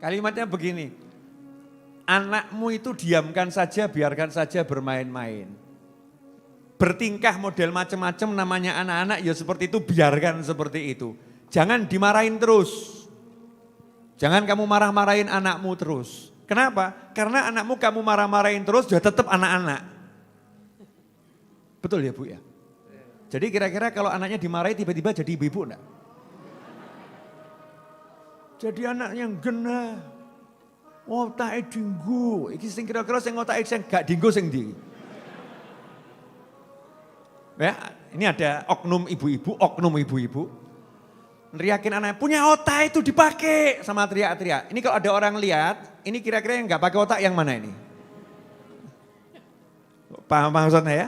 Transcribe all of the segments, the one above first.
Kalimatnya begini, anakmu itu diamkan saja, biarkan saja bermain-main. Bertingkah model macam-macam namanya anak-anak ya seperti itu, biarkan seperti itu. Jangan dimarahin terus. Jangan kamu marah-marahin anakmu terus. Kenapa? Karena anakmu kamu marah-marahin terus dia tetap anak-anak. Betul ya Bu ya? Jadi kira-kira kalau anaknya dimarahi tiba-tiba jadi ibu-ibu enggak? Jadi anak yang genah. Otake dinggo. Iki sing kira-kira sing otake sing gak dinggo sing ndi? Ya, ini ada oknum ibu-ibu. Neriakin anaknya, punya otak itu dipakai sama teriak-teriak. Ini kalau ada orang lihat, ini kira-kira yang gak pakai otak yang mana ini? Paham maksudnya ya?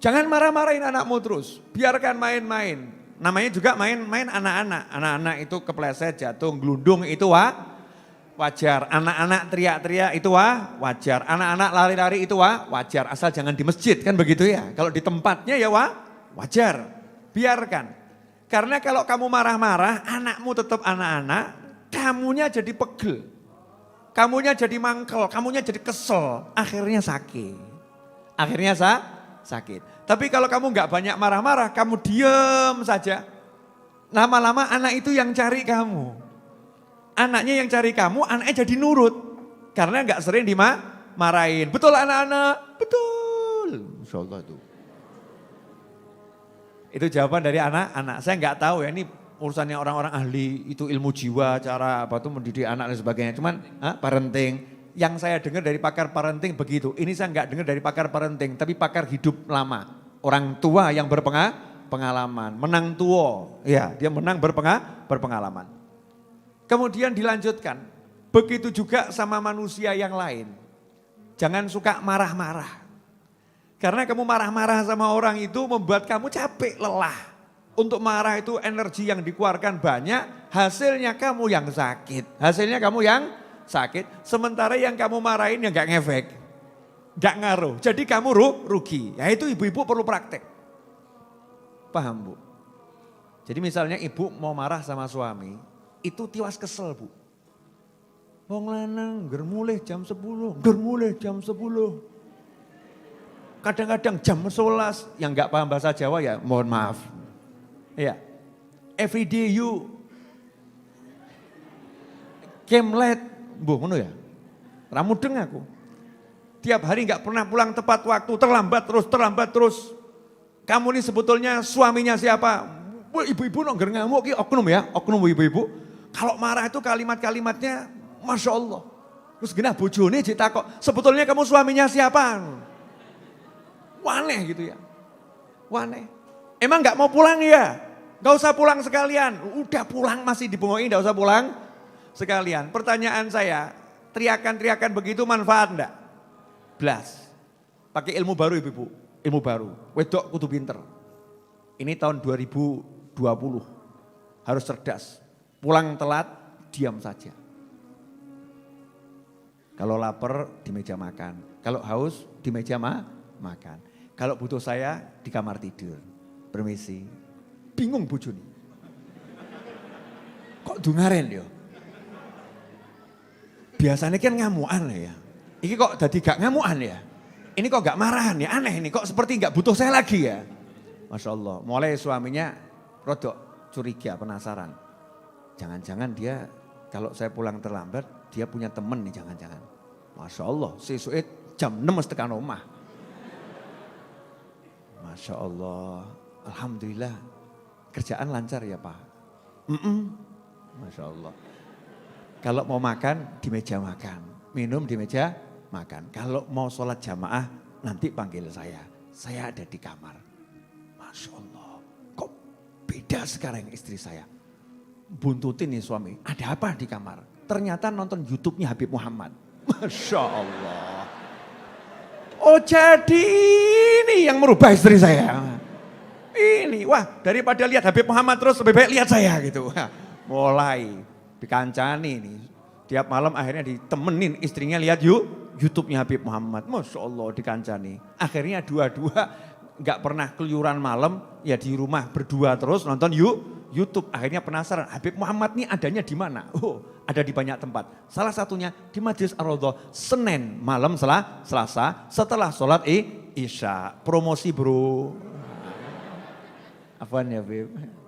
Jangan marah-marahin anakmu terus, biarkan main-main. Namanya juga main-main anak-anak. Anak-anak itu kepleset, jatuh, gelundung itu wajar. Anak-anak teriak-teriak itu wajar. Anak-anak lari-lari itu wajar. Asal jangan di masjid kan begitu ya. Kalau di tempatnya ya wajar. Biarkan. Karena kalau kamu marah-marah, anakmu tetap anak-anak, kamunya jadi pegel. Kamunya jadi mangkel, kamunya jadi kesel. Akhirnya sakit. Sakit. Tapi kalau kamu gak banyak marah-marah, kamu diem saja. Lama-lama anak itu yang cari kamu. Anaknya yang cari kamu, anaknya jadi nurut. Karena gak sering dimarahin. Betul anak-anak? Betul. Insya Allah itu. Itu jawaban dari anak-anak. Saya nggak tahu ya ini urusannya orang-orang ahli itu ilmu jiwa, cara apa tuh mendidik anak dan sebagainya. Cuman parenting, yang saya dengar dari pakar parenting begitu. Ini saya nggak dengar dari pakar parenting, tapi pakar hidup lama. Orang tua yang berpengalaman, menang tua. Ya, dia menang berpengalaman. Kemudian dilanjutkan, begitu juga sama manusia yang lain. Jangan suka marah-marah. Karena kamu marah-marah sama orang itu membuat kamu capek, lelah. Untuk marah itu energi yang dikeluarkan banyak, hasilnya kamu yang sakit. Sementara yang kamu marahin yang gak ngefek, gak ngaruh. Jadi kamu rugi. Ya itu ibu-ibu perlu praktek. Paham Bu? Jadi misalnya ibu mau marah sama suami, itu tiwas kesel Bu. Wong lanang germulih jam 10. Kadang-kadang jam 11 yang nggak paham bahasa Jawa ya mohon maaf. Ya, every day you came late, bu, ngono ya. Ramudeng aku. Tiap hari nggak pernah pulang tepat waktu, terlambat terus. Kamu ini sebetulnya suaminya siapa? Ibu-ibu nongger ngamuk, oknum ya, oknum ibu-ibu. Kalau marah itu kalimat-kalimatnya, masya Allah. Terus genah bojone ditakok, sebetulnya kamu suaminya siapa? Waneh gitu ya. Waneh. Emang gak mau pulang ya? Gak usah pulang sekalian. Udah pulang masih dibengongin, gak usah pulang sekalian. Pertanyaan saya, teriakan-teriakan begitu manfaat enggak? Blas. Pakai ilmu baru ibu-ibu. Ilmu baru. Wedok kudu pinter. Ini tahun 2020. Harus cerdas. Pulang telat, diam saja. Kalau lapar di meja makan. Kalau haus di meja makan. Kalau butuh saya di kamar tidur. Permisi. Bingung bojone. Kok dungaren yo? Biasanya kan ngamuan ya. Ini kok jadi gak ngamuan ya? Ini kok gak marahan ya? Aneh ini kok seperti gak butuh saya lagi ya? Masya Allah. Mulai suaminya rodok curiga, penasaran. Jangan-jangan dia kalau saya pulang terlambat dia punya temen nih jangan-jangan. Masya Allah. Sesuai jam 6 tekan rumah. Masya Allah, alhamdulillah kerjaan lancar ya Pak. Masya Allah. Kalau mau makan di meja makan, minum di meja makan. Kalau mau sholat jamaah nanti panggil saya ada di kamar. Masya Allah, kok beda sekarang istri saya. Buntutin nih suami, ada apa di kamar? Ternyata nonton YouTube-nya Habib Muhammad. Masya Allah. Oh jadi ini yang merubah istri saya. Ini, wah daripada lihat Habib Muhammad terus lebih baik lihat saya gitu. Mulai dikancani nih. Tiap malam akhirnya ditemenin istrinya lihat YouTube-nya Habib Muhammad. Masya Allah dikancani. Akhirnya dua-dua gak pernah keluyuran malam, ya di rumah berdua terus nonton YouTube. Akhirnya penasaran Habib Muhammad nih adanya di mana? Oh ada di banyak tempat. Salah satunya di Majelis Ar-Raudhah Senin malam Selasa setelah sholat Isya. Promosi bro. Apaan ya Beb?